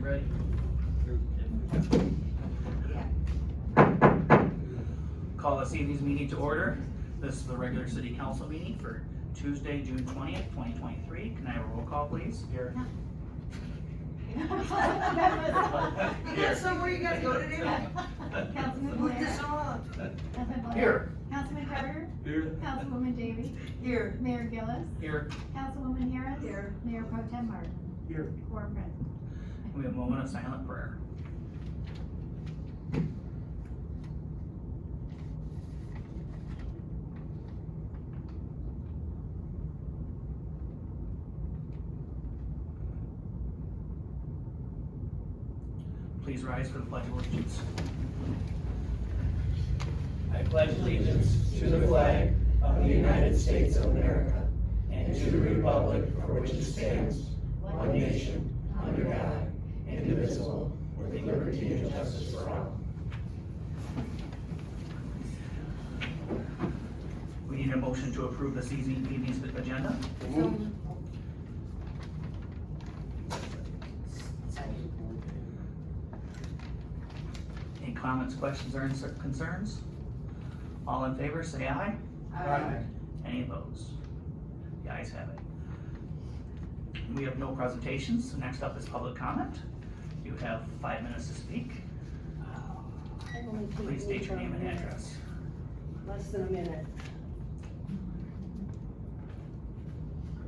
ready? Call this evening's meeting to order. This is the regular city council meeting for Tuesday, June 20th, 2023. Can I have a roll call, please? Here. You got somewhere you gotta go today? Councilman Put this Blair. on. Councilman Blair. Here. Councilman Carter. Here. Councilwoman Davy. Here. Mayor Gillis. Here. Councilwoman Harris. Here. Mayor Pro Tem Martin. Here. Quorum present. We have a moment of silent prayer. Please rise for the Pledge of Allegiance. I pledge allegiance to the flag of the United States of America and to the republic for which it stands, one nation, under God, indivisible, with liberty and justice for all. We need a motion to approve this evening's agenda. Any comments, questions, or concerns? All in favor, say aye. Aye. Any opposed? The ayes have it. We have no presentations, so next up is public comment. You have 5 minutes to speak. Please state your name and address. Less than a minute.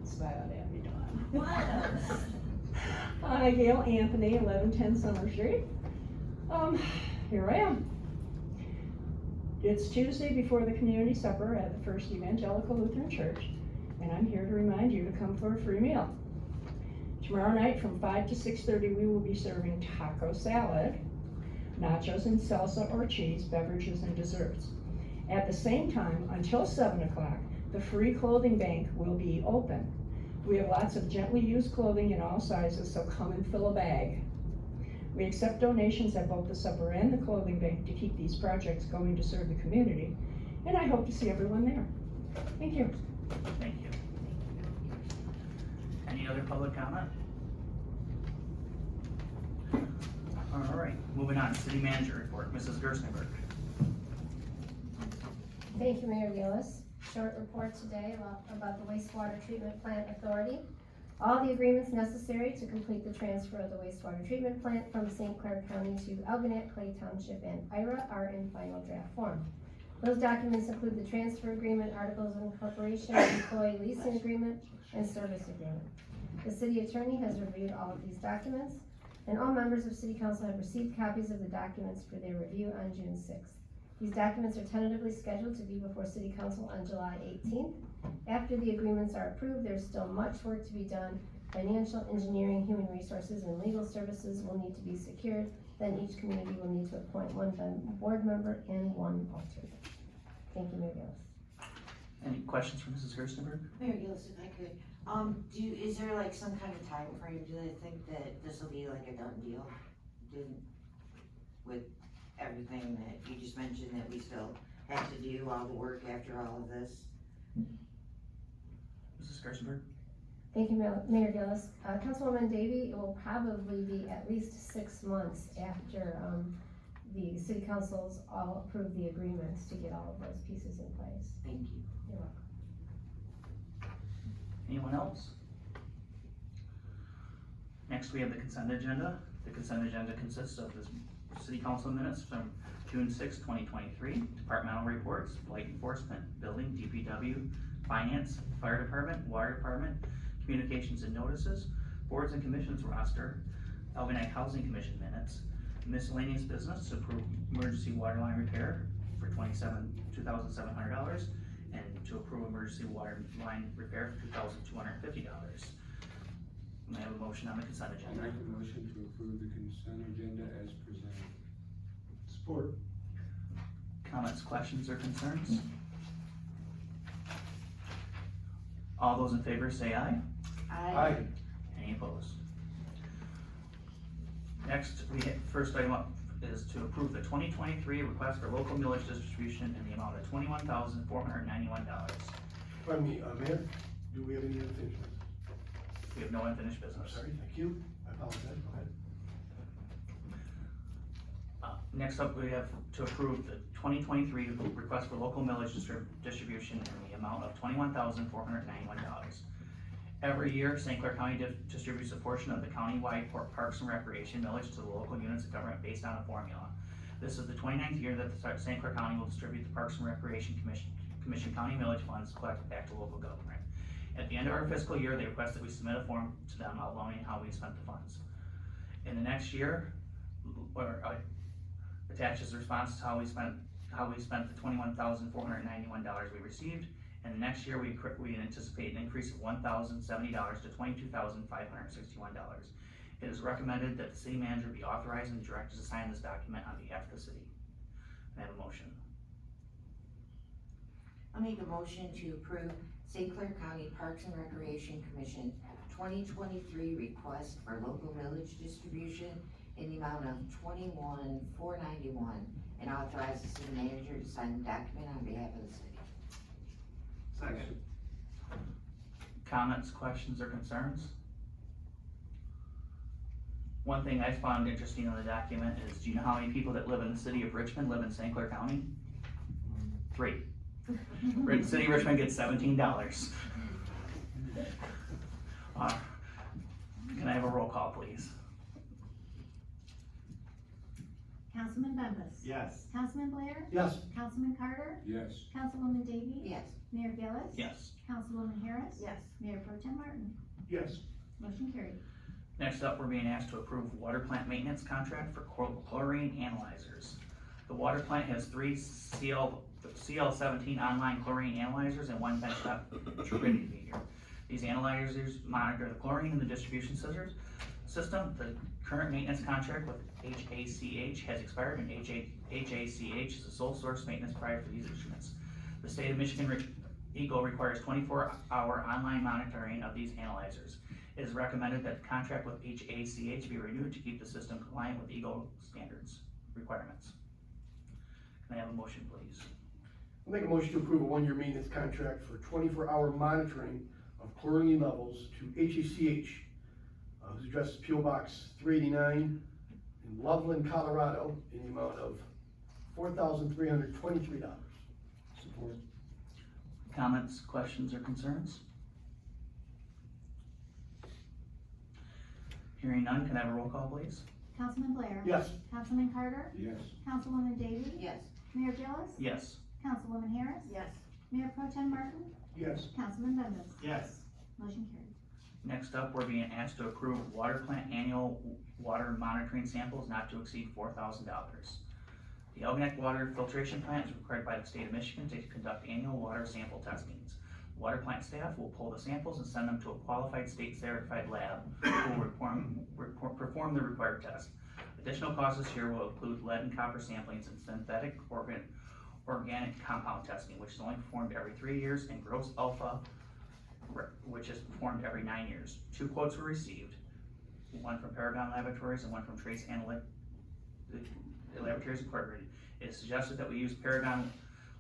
Smile at me, Dawn. Hi, Gail Anthony, 1110 Summer Street. Here I am. It's Tuesday before the community supper at the First Evangelical Lutheran Church, and I'm here to remind you to come for a free meal. Tomorrow night from 5 to 6:30, we will be serving taco salad, nachos and salsa or cheese, beverages and desserts. At the same time, until 7 o'clock, the free clothing bank will be open. We have lots of gently used clothing in all sizes, so come and fill a bag. We accept donations at both the supper and the clothing bank to keep these projects going to serve the community, and I hope to see everyone there. Thank you. Thank you. Any other public comment? All right, moving on, city manager report, Mrs. Gerstenberg. Thank you, Mayor Gillis. Short report today about the wastewater treatment plant authority. All the agreements necessary to complete the transfer of the wastewater treatment plant from St. Clair County to Algonac, Clay Township, and Ira are in final draft form. Those documents include the transfer agreement, articles of incorporation, employee leasing agreement, and service agreement. The city attorney has reviewed all of these documents, and all members of city council have received copies of the documents for their review on June 6th. These documents are tentatively scheduled to be before city council on July 18th. After the agreements are approved, there's still much work to be done. Financial, engineering, human resources, and legal services will need to be secured. Then each community will need to appoint one board member and one alternate. Thank you, Mayor Gillis. Any questions for Mrs. Gerstenberg? Mayor Gillis, if I could, is there like some kind of time frame? Do they think that this will be like a done deal? With everything that you just mentioned that we still have to do, all the work after all of this? Mrs. Gerstenberg? Thank you, Mayor Gillis. Councilwoman Davy, it will probably be at least 6 months after the city councils all approve the agreements to get all of those pieces in place. Thank you. You're welcome. Anyone else? Next, we have the consent agenda. The consent agenda consists of the city council minutes from June 6, 2023, departmental reports, blight enforcement, building, DPW, finance, fire department, water department, communications and notices, boards and commissions roster, Algonac Housing Commission minutes, miscellaneous business to approve emergency water line repair for $2,700, and to approve emergency water line repair for $2,250. May I have a motion on the consent I agenda? make a motion to approve the consent agenda as presented. Support. Comments, questions, or concerns? All those in favor say aye. Aye. Any opposed? Next, first item up is to approve the 2023 request for local millage distribution in the amount of $21,491. Pardon me, Mayor, do we have any unfinished business? We have no unfinished I'm business. sorry, thank you. I apologize, go ahead. Next up, we have to approve the 2023 request for local millage distribution in the amount of $21,491. Every year, St. Clair County distributes a portion of the countywide parks and recreation millage to the local units of government based on a formula. This is the 29th year that the St. Clair County will distribute the Parks and Recreation Commission county millage funds collected back to local government. At the end of our fiscal year, they request that we submit a form to them outlining how we spent the funds. In the next year, attaches the response to how we spent the $21,491 we received. And the next year, we anticipate an increase of $1,070 to $22,561. It is recommended that the city manager be authorized and directed to sign this document on behalf of the city. May I have a motion? I'll make a motion to approve St. Clair County Parks and Recreation Commission 2023 request for local millage distribution in the amount of $21,491 and authorize the city manager to sign the document on behalf of the city. Second. Comments, questions, or concerns? One thing I found interesting in the document is, do you know how many people that live in the city of Richmond live in St. Clair County? 3. The city of Richmond gets $17. Can I have a roll call, please? Councilman Bembas. Yes. Councilman Blair. Yes. Councilman Carter. Yes. Councilwoman Davy. Yes. Mayor Gillis. Yes. Councilwoman Harris. Yes. Mayor Pro Tem Martin. Yes. Motion carried. Next up, we're being asked to approve water plant maintenance contract for chlorine analyzers. The water plant has 3 CL17 online chlorine analyzers and 1 benchtop turbidity meter. These analyzers monitor the chlorine in the distribution system. The current maintenance contract with HACH has expired, and HACH is the sole source maintenance provider for these instruments. The state of Michigan EGLE requires 24-hour online monitoring of these analyzers. It is recommended that the contract with HACH be renewed to keep the system compliant with EGLE standards requirements. Can I have a motion, please? I'll make a motion to approve a 1-year maintenance contract for 24-hour monitoring of chlorine levels to HACH, whose address is P.O. Box 389 in Loveland, Colorado, in the amount of $4,323. Support. Comments, questions, or concerns? Hearing none, can I have a roll call, please? Councilman Blair. Yes. Councilman Carter. Yes. Councilwoman Davy. Yes. Mayor Gillis. Yes. Councilwoman Harris. Yes. Mayor Pro Tem Martin. Yes. Councilman Bembas. Yes. Motion carried. Next up, we're being asked to approve water plant annual water monitoring samples not to exceed $4,000. The Elginak Water Filtration Plant is required by the state of Michigan to conduct annual water sample testings. Water plant staff will pull the samples and send them to a qualified state-certified lab who will perform the required test. Additional costs this year will include lead and copper samplings and synthetic organic compound testing, which is only performed every 3 years, and gross alpha, which is performed every 9 years. 2 quotes were received, one from Paragon Laboratories and one from Trace Laboratories Incorporated. It is suggested that we use Paragon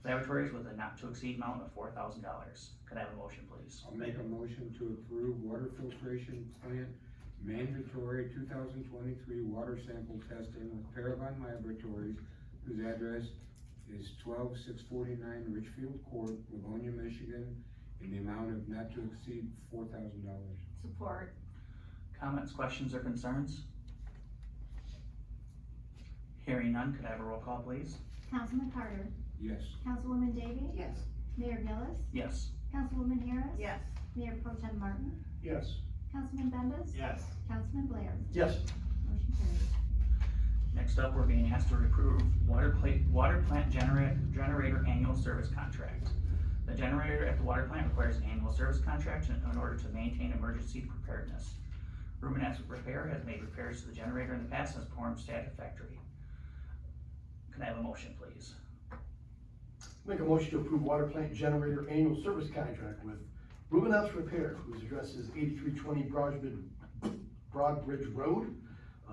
Laboratories with a not-to-exceed amount of $4,000. Could I have a motion, please? I'll make a motion to approve water filtration plant mandatory 2023 water sample testing with Paragon Laboratories, whose address is 12649 Richfield Court, Livonia, Michigan, in the amount of not to exceed $4,000. Support. Comments, questions, or concerns? Hearing none, could I have a roll call, please? Councilman Carter. Yes. Councilwoman Davy. Yes. Mayor Gillis. Yes. Councilwoman Harris. Yes. Mayor Pro Tem Martin. Yes. Councilman Bembas. Yes. Councilman Blair. Yes. Motion carried. Next up, we're being asked to approve water plant generator annual service contract. The generator at the water plant requires an annual service contract in order to maintain emergency preparedness. Rumenet Repair has made repairs to the generator in the past and has performed satisfactory. Can I have a motion, please? Make a motion to approve water plant generator annual service contract with Rubenhouse Repair, whose address is 8320 Broadbridge Road,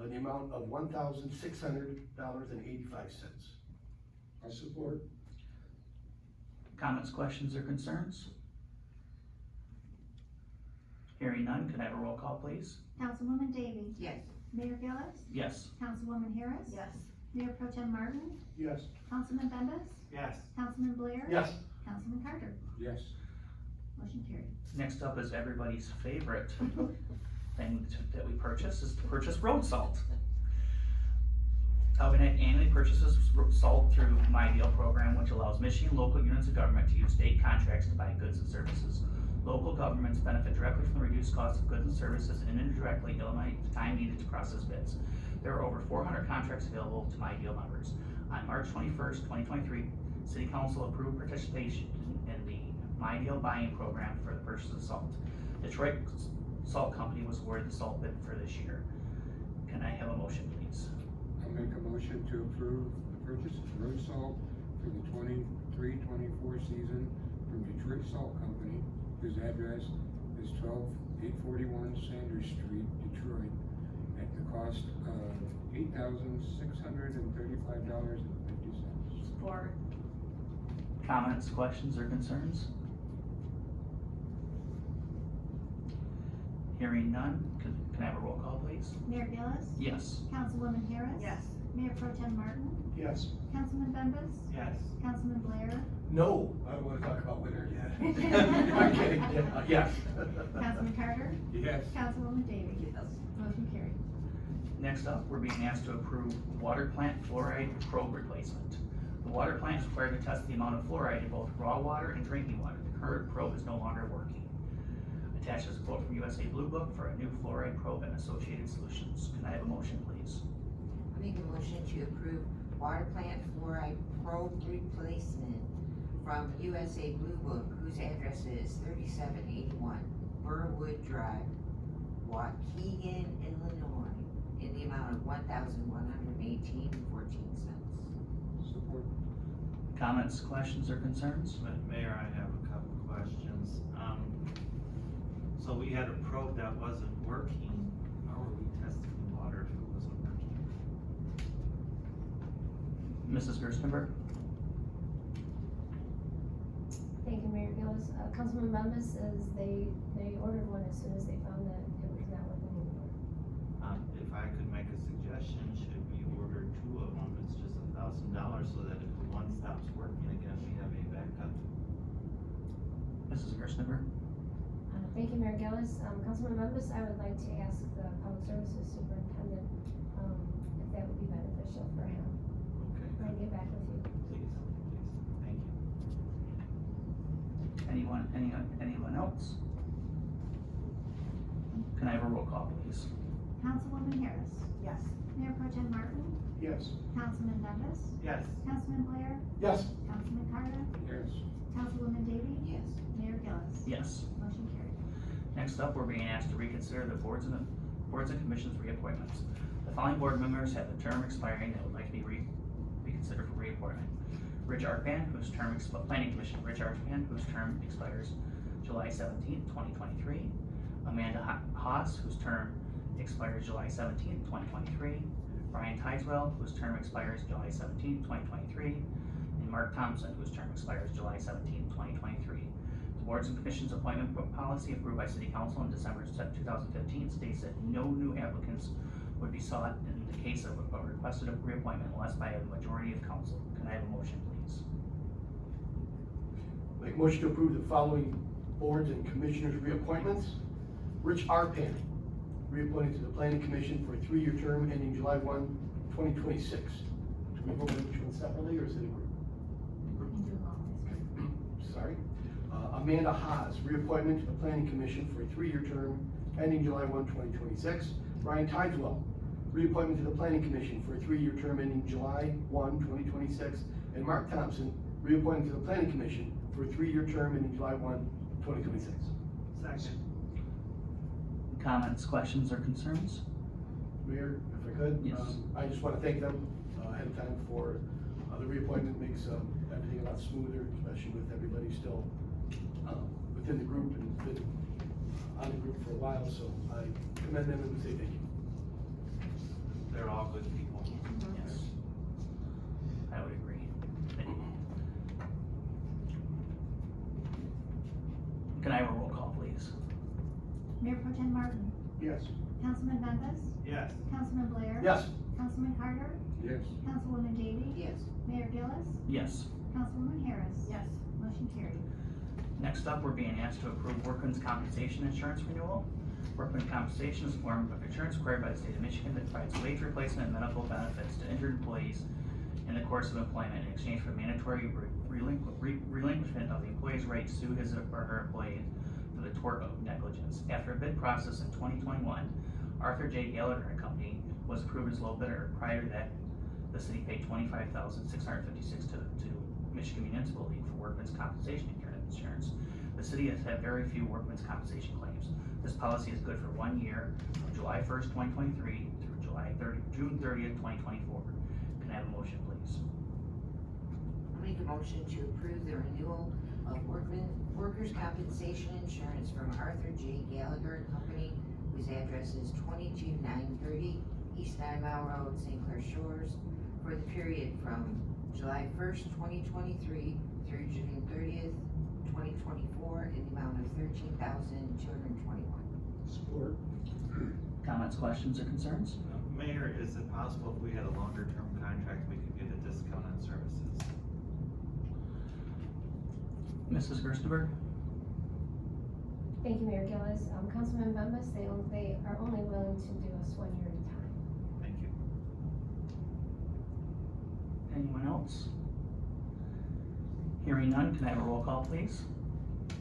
in the amount of $1,600.85. I support. Comments, questions, or concerns? Hearing none, can I have a roll call, please? Councilwoman Davy. Yes. Mayor Gillis. Yes. Councilwoman Harris. Yes. Mayor Pro Tem Martin, Yes. Councilman Bembas, Yes. Councilman Blair. Yes. Councilman Carter. Yes. Motion carried. Next up is everybody's favorite thing that we purchase is to purchase road salt. Algonac annually purchases salt through My Deal program, which allows Michigan local units of government to use state contracts to buy goods and services. Local governments benefit directly from the reduced cost of goods and services and indirectly eliminate the time needed to process bids. There are over 400 contracts available to My Deal members. On March 21st, 2023, City Council approved participation in the My Deal buying program for the purchase of salt. Detroit Salt Company was awarded the salt bid for this year. Can I have a motion, please? I'll make a motion to approve the purchase of road salt for the 23-24 season from Detroit Salt Company, whose address is 12841 Sanders Street, Detroit, at the cost of $8,635.50. Support. Comments, questions, or concerns? Hearing none, can I have a roll call, please? Mayor Gillis, Yes. Councilwoman Harris. Mayor Pro Tem Martin, Yes. Councilman Bembas, Yes. Councilman Blair, No, I don't wanna talk about winter yet. I'm kidding, yeah, yes. Councilman Carter, Yes. Councilwoman Davis. Motion carried. Next up, we're being asked to approve water plant fluoride probe replacement. The water plant is required to test the amount of fluoride in both raw water and drinking water. The current probe is no longer working. Attached is a quote from USA Blue Book for a new fluoride probe and associated solutions. Can I have a motion, please? I make a motion to approve water plant fluoride probe replacement from USA Blue Book, whose address is 3781 Burwood Drive, Waukegan, Illinois, in the amount of $1,118.14. Support. Comments, questions, or concerns? Mayor, I have a couple questions. So we had a probe that wasn't working. How are we testing the water if it wasn't working? Mrs. Gerstenberg? Thank you, Mayor Gillis. Councilman Bembas says they ordered one as soon as they found that it was not working anymore. If I could make a suggestion, should we order 2 of them? It's just $1,000 so that if the one stops working again, we have a backup. Mrs. Gerstenberg? Thank you, Mayor Gillis. Councilman Bembas, I would like to ask the Public Services Superintendent, if that would be beneficial for him. Okay. I'll get back with you. Please, thank you. Anyone else? Can I have a roll call, please? Councilwoman Harris. Yes. Mayor Pro Tem Martin, Yes. Councilman Bembas, Yes. Councilman Blair, Yes. Councilman Carter, Yes. Councilwoman Davies, Yes. Mayor Gillis. Yes. Motion carried. Next up, we're being asked to reconsider the boards and commissions reappointments. The following board members have a term expiring that would like to be reconsidered for reappointment. Rich Arpan, whose term, Planning Commission, Rich Arpan, whose term expires July 17th, 2023. Amanda Haas, whose term expires July 17th, 2023. Brian Tideswell, whose term expires July 17th, 2023. And Mark Thompson, whose term expires July 17th, 2023. The Boards and Commissions appointment policy approved by City Council in December 2015 states that no new applicants would be sought in the case of a requested reappointment unless by a majority of council. Can I have a motion, please? Make a motion to approve the following boards and commissioners reappointments. Rich Arpan, reappointed to the Planning Commission for a 3-year term ending July 1, 2026. Do we vote on each one separately, or is it a group? You can do all this. Sorry. Amanda Haas, reappointment to the Planning Commission for a 3-year term ending July 1, 2026. Brian Tideswell, reappointment to the Planning Commission for a 3-year term ending July 1, 2026. And Mark Thompson, reappointment to the Planning Commission for a 3-year term ending July 1, 2026. Second. Comments, questions, or concerns? Mayor, if I could? Yes. I just want to thank them ahead of time for the reappointment. Makes everything a lot smoother, especially with everybody still within the group and been on the group for a while, so I commend them and say thank you. They're all good people. Yes. I would agree. Can I have a roll call, please? Mayor Pro Tem Martin, Yes. Councilman Bembas, Yes. Councilman Blair. Yes. Councilman Carter, Yes. Yes. Councilwoman Daly? Yes. Mayor Gillis? Yes. Councilwoman Harris? Yes. Motion carried. Next up, we're being asked to approve workman's compensation insurance renewal. Workman's compensation is a form of insurance required by the state of Michigan that provides wage replacement and medical benefits to injured employees in the course of employment in exchange for mandatory relinquishment of the employee's right to sue his or her employee for the tort of negligence. After a bid process in 2021, Arthur J. Gallagher and Company was approved as low bidder. Prior to that, the city paid $25,656 to Michigan Municipal League for workman's compensation insurance. The city has had very few workman's compensation claims. This policy is good for 1 year, from July 1st, 2023 through June 30th, 2024. Can I have a motion, please? I'll make a motion to approve the renewal of workers' compensation insurance from Arthur J. Gallagher and Company, whose address is 22930 East 9 Mile Road, St. Clair Shores, for the period from July 1st, 2023 through June 30th, 2024, in the amount of $13,221. Support. Comments, questions, or concerns? Mayor, is it possible if we had a longer term contract, we could get a discount on services? Mrs. Gerstenberg? Thank you, Mayor Gillis. Councilman Bembas, they are only willing to do us 1 year at a time. Thank you. Anyone else? Hearing none, can I have a roll call, please?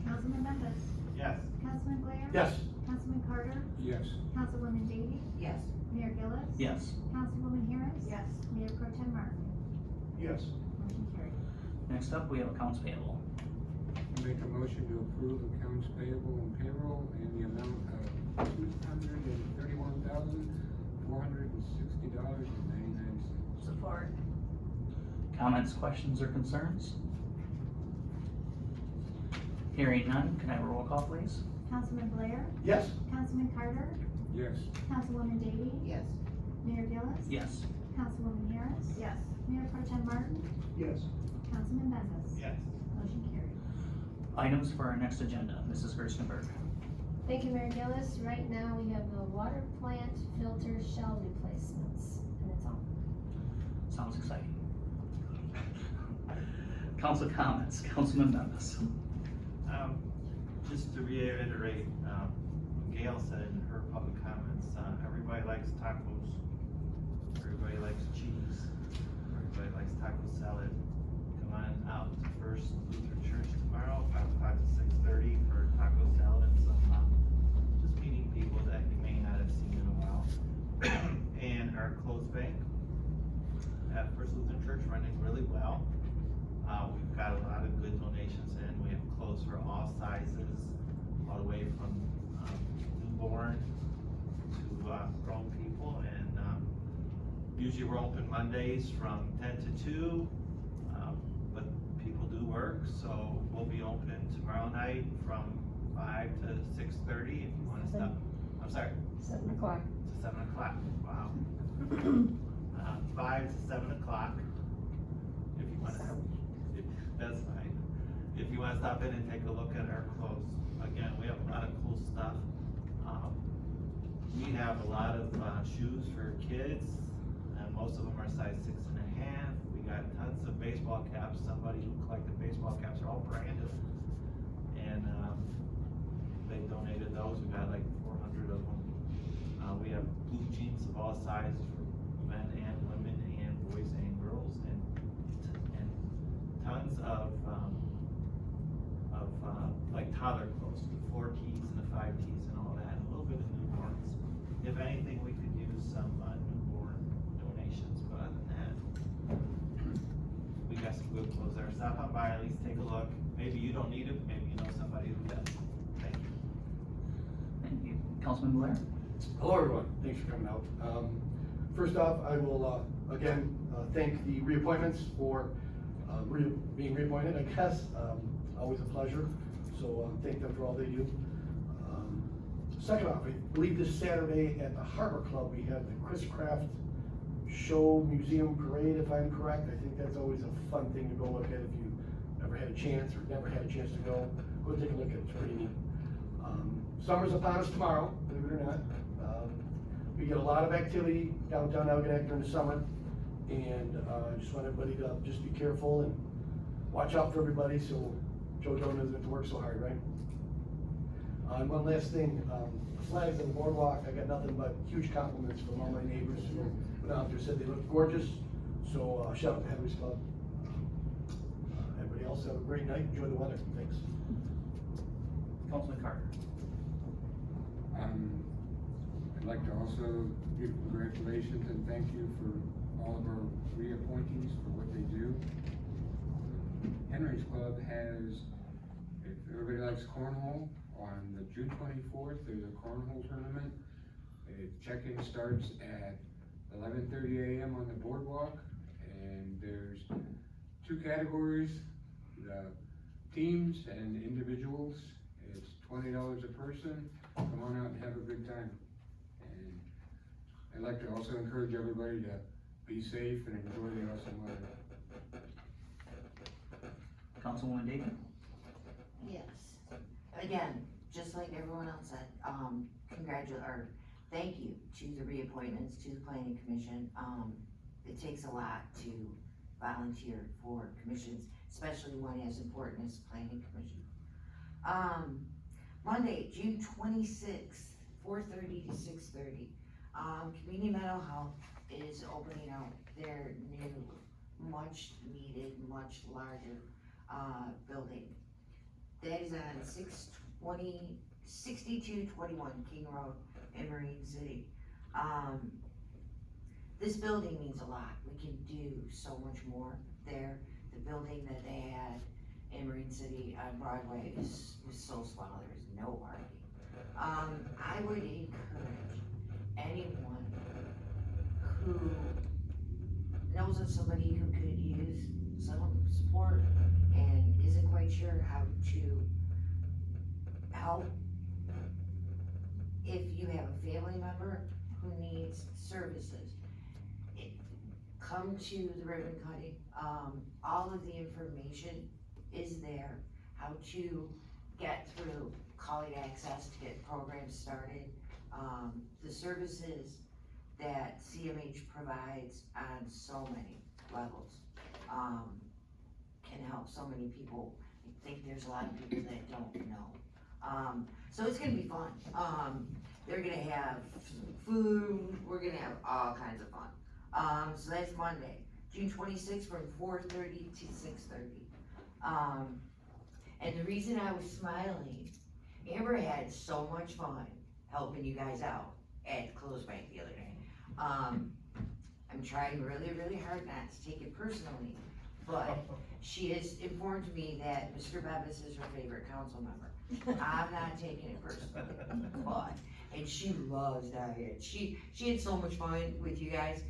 Councilman Bembas? Yes. Councilman Blair? Yes. Councilman Carter? Yes. Councilwoman Daly? Yes. Mayor Gillis? Yes. Councilwoman Harris? Yes. Mayor Pro Tem Martin? Yes. Motion carried. Next up, we have accounts payable. I make a motion to approve accounts payable and payroll in the amount of $231,460.99. Support. Comments, questions, or concerns? Hearing none, can I have a roll call, please? Councilman Blair? Yes. Councilman Carter? Yes. Councilwoman Daly? Yes. Mayor Gillis? Yes. Councilwoman Harris? Yes. Mayor Pro Tem Martin? Yes. Councilman Bembas? Yes. Motion carried. Items for our next agenda, Mrs. Gerstenberg. Thank you, Mayor Gillis. Right now, we have the water plant filter shell replacements, and it's all. Sounds exciting. Council comments, Councilman Bembas. Just to reiterate, Gail said in her public comments, everybody likes tacos, everybody likes cheese, everybody likes taco salad. Come on out to First Lutheran Church tomorrow, from 5 to 6:30 for taco salad and some, just meeting people that you may not have seen in a while. And our clothes bank at First Lutheran Church running really well. We've got a lot of good donations in. We have clothes for all sizes, all the way from newborn to grown people. And usually we're open Mondays from 10 to 2, but people do work, so we'll be open tomorrow night from 5 to 6:30 if you want to stop. I'm sorry, 7 o'clock. to 7 o'clock. Wow. 5 to 7 o'clock. If you want to, that's fine. If you want to stop in and take a look at our clothes, again, we have a lot of cool stuff. We have a lot of shoes for kids, and most of them are size 6.5. We got tons of baseball caps. Somebody who collected baseball caps are all branded, and they donated those. We got like 400 of them. We have blue jeans of all sizes for men and women and boys and girls, and tons of like toddler clothes, the 4 keys and the 5 keys and all that, and a little bit of newborns. If anything, we could use some newborn donations, but other than that, we got some good clothes there. Stop on by, at least take a look. Maybe you don't need it, maybe you know somebody who does. Thank you. Thank you. Councilman Blair? Hello, everyone. Thanks for coming out. First off, I will, again, thank the reappointments for being reappointed, I guess. Always a pleasure. So thank them for all they do. Second off, I believe this Saturday at the Harbor Club, we have the Chris Craft Show Museum Parade, if I'm correct. I think that's always a fun thing to go look at if you ever had a chance or never had a chance to go. Go take a look at it. It's pretty neat. Summer's upon us tomorrow, believe it or not. We get a lot of activity downtown Algonac during the summer. And, just want everybody to just be careful and watch out for everybody, so JoJo doesn't have to work so hard, right? And one last thing, flags on the boardwalk, I got nothing but huge compliments from all my neighbors who went out there, said they looked gorgeous. So, shout out to Henry's Club. Everybody else have a great night, enjoy the weather, thanks. Councilman Carter. I'd like to also give congratulations and thank you for all of our reappointees for what they do. Henry's Club has, if everybody likes cornhole, on the June 24th, there's a cornhole tournament. Check-in starts at 11:30 a.m. on the boardwalk, and there's 2 categories, the teams and individuals. It's $20 a person. Come on out and have a good time. And I'd like to also encourage everybody to be safe and enjoy the awesome weather. Councilwoman Dagan. Yes. Again, just like everyone else said, thank you to the reappointments to the planning commission. It takes a lot to volunteer for commissions, especially one as important as planning commission. Monday, June 26th, 4:30 to 6:30. Community Mental Health is opening up their new, much needed, much larger, building. That is on 6221 King Road in Marine City. This building means a lot. We can do so much more there. The building that they had in Marine City on Broadway was so small, there was no parking. I would encourage anyone who knows of somebody who could use some support and isn't quite sure how to help. If you have a family member who needs services, come to the ribbon cutting. All of the information is there, how to get through College Access to get programs started. The services that CMH provides on so many levels, can help so many people. I think there's a lot of people that don't know. So it's gonna be fun. They're gonna have food, we're gonna have all kinds of fun. So that's Monday, June 26th from 4:30 to 6:30. And the reason I was smiling, Amber had so much fun helping you guys out at Clothesbank the other day. I'm trying really, really hard not to take it personally, but she has informed me that Mr. Bevis is her favorite council member. I'm not taking it personally, but, and she loves Diane. She had so much fun with you guys,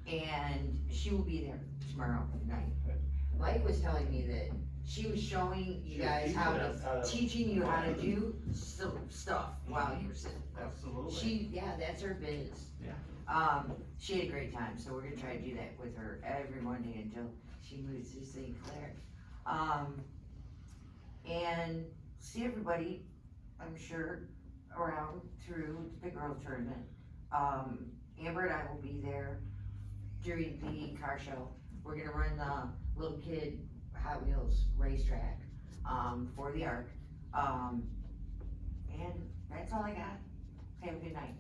and she will be there tomorrow night. Mike was telling me that she was showing you guys teaching you how to do some stuff while you were sitting. Absolutely. Yeah, that's her biz. Yeah. She had a great time, so we're gonna try to do that with her every Monday until she moves to St. Clair. And see everybody, I'm sure, around through the big girl tournament. Amber and I will be there during the car show. We're gonna run the little kid Hot Wheels racetrack, for the ARC. And that's all I got. Have a good night.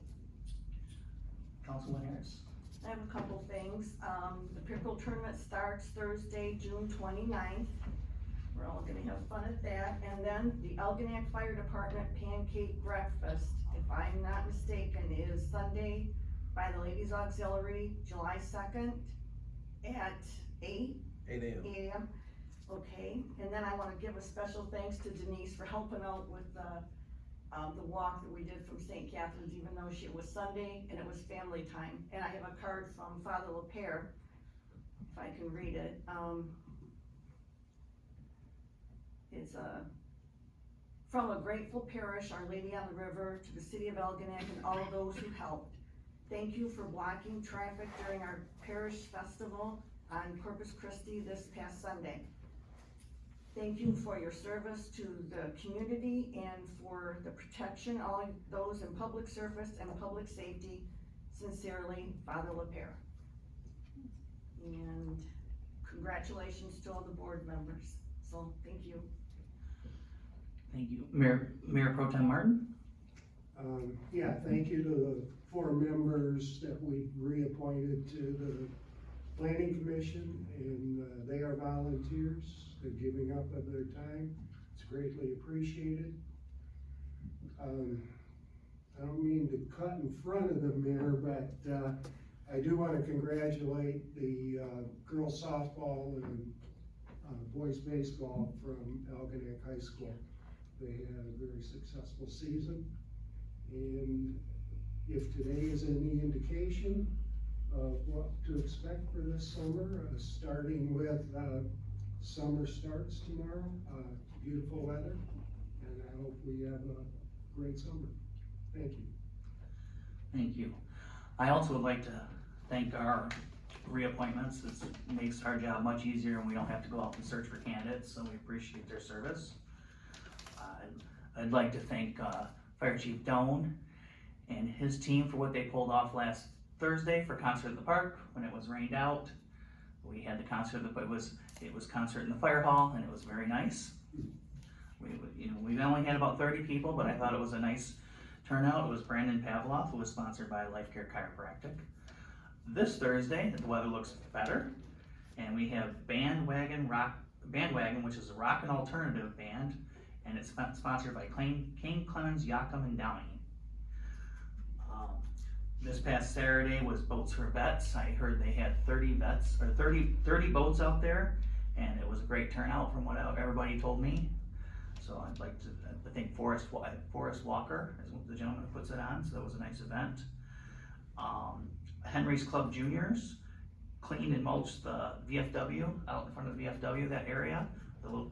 Councilwoman Harris. I have a couple things. The pickle tournament starts Thursday, June 29th. We're all gonna have fun at that. And then the Algonac Fire Department Pancake Breakfast, if I'm not mistaken, is Sunday by the Ladies Auxiliary, July 2nd at 8 a.m. Okay, and then I wanna give a special thanks to Denise for helping out with the walk that we did from St. Catherine's, even though it was Sunday and it was family time. And I have a card from Father LaPere, if I can read it. It's from a grateful parish, Our Lady on the River, to the city of Algonac and all those who helped. Thank you for blocking traffic during our parish festival on Corpus Christi this past Sunday. Thank you for your service to the community and for the protection, all those in public service and public safety. Sincerely, Father LaPere. And congratulations to all the board members, so thank you. Thank you. Mayor Pro Tem Martin? Yeah, thank you to the 4 members that we've reappointed to the planning commission, and they are volunteers. They're giving up of their time. It's greatly appreciated. I don't mean to cut in front of the mayor, but I do want to congratulate the girls softball and boys baseball from Algonac High School. They had a very successful season. And if today is any indication of what to expect for this summer, starting with summer starts tomorrow, beautiful weather, and I hope we have a great summer. Thank you. Thank you. I also would like to thank our reappointments. It makes our job much easier and we don't have to go out and search for candidates, so we appreciate their service. I'd like to thank Fire Chief Doan and his team for what they pulled off last Thursday for Concert at the Park when it was rained out. We had the concert, it was concert in the fire hall and it was very nice. We only had about 30 people, but I thought it was a nice turnout. It was Brandon Pavlov, who was sponsored by Life Care Chiropractic. This Thursday, the weather looks better, and we have Bandwagon, which is a rock and alternative band, and it's sponsored by Kane Clemens, Yakum, and Downey. This past Saturday was Boats for Vets. I heard they had 30 boats out there, and it was a great turnout from what everybody told me. So I'd like to thank Forrest Walker is the gentleman who puts it on, so that was a nice event. Henry's Club Juniors cleaned and mulched the VFW, out in front of the VFW, that area.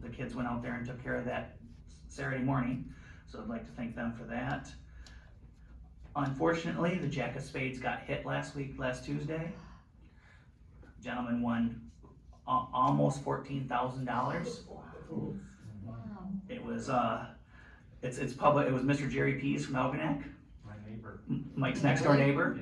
The kids went out there and took care of that Saturday morning, so I'd like to thank them for that. Unfortunately, the Jack of Spades got hit last Tuesday. Gentleman won almost $14,000. It was, it's public, it was Mr. Jerry Pease from Algonac. My neighbor. Mike's next door neighbor.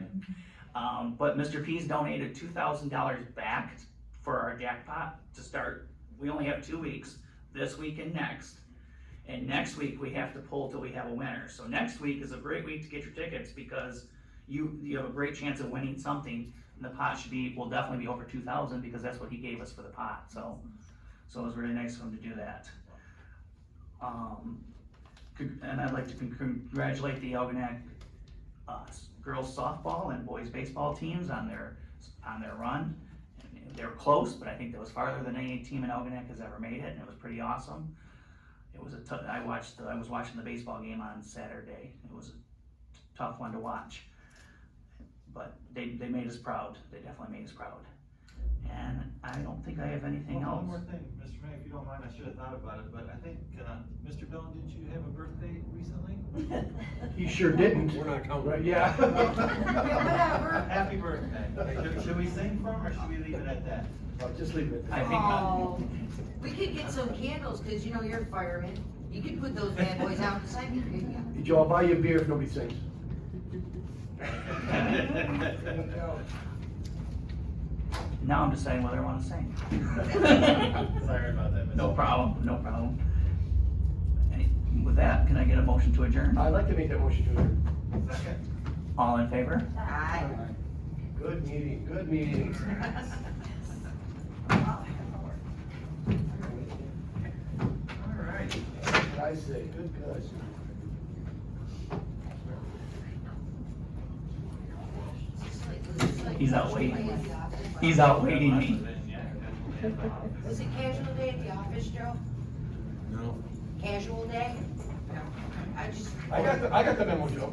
But Mr. Pease donated $2,000 back for our jackpot to start. We only have 2 weeks, this week and next. And next week we have to pull till we have a winner. So next week is a great week to get your tickets because you have a great chance of winning something. And the pot will definitely be over 2,000 because that's what he gave us for the pot. So it was really nice of him to do that. And I'd like to congratulate the Algonac girls softball and boys baseball teams on their run. And they were close, but I think that was farther than any team in Algonac has ever made it, and it was pretty awesome. It was I was watching the baseball game on Saturday. It was a tough one to watch, but they made us proud. They definitely made us proud. And I don't think I have anything else. One more thing, Mr. Mayor, if you don't mind, I should have thought about it, but I think, Mr. Bell, didn't you have a birthday recently? He sure didn't. We're not counting. Right, yeah. Whatever. Happy birthday. Should we sing for him or should we leave it at that? I'll just leave it at I that. think Oh, we could get some candles, cause you're a fireman. You could put those bad boys out beside you, couldn't you? Joe, I'll buy you a beer if nobody sings. Now I'm deciding whether I want to sing. Sorry about that, Mr. No problem. With that, can I get a motion to adjourn? I'd like to make that motion to adjourn. Second. All in favor? Aye. Good meeting. All right. I say, good. He's out waiting. He's out waiting me. Was it casual day at the office, Joe? No. Casual day? I I got the memo, Joe.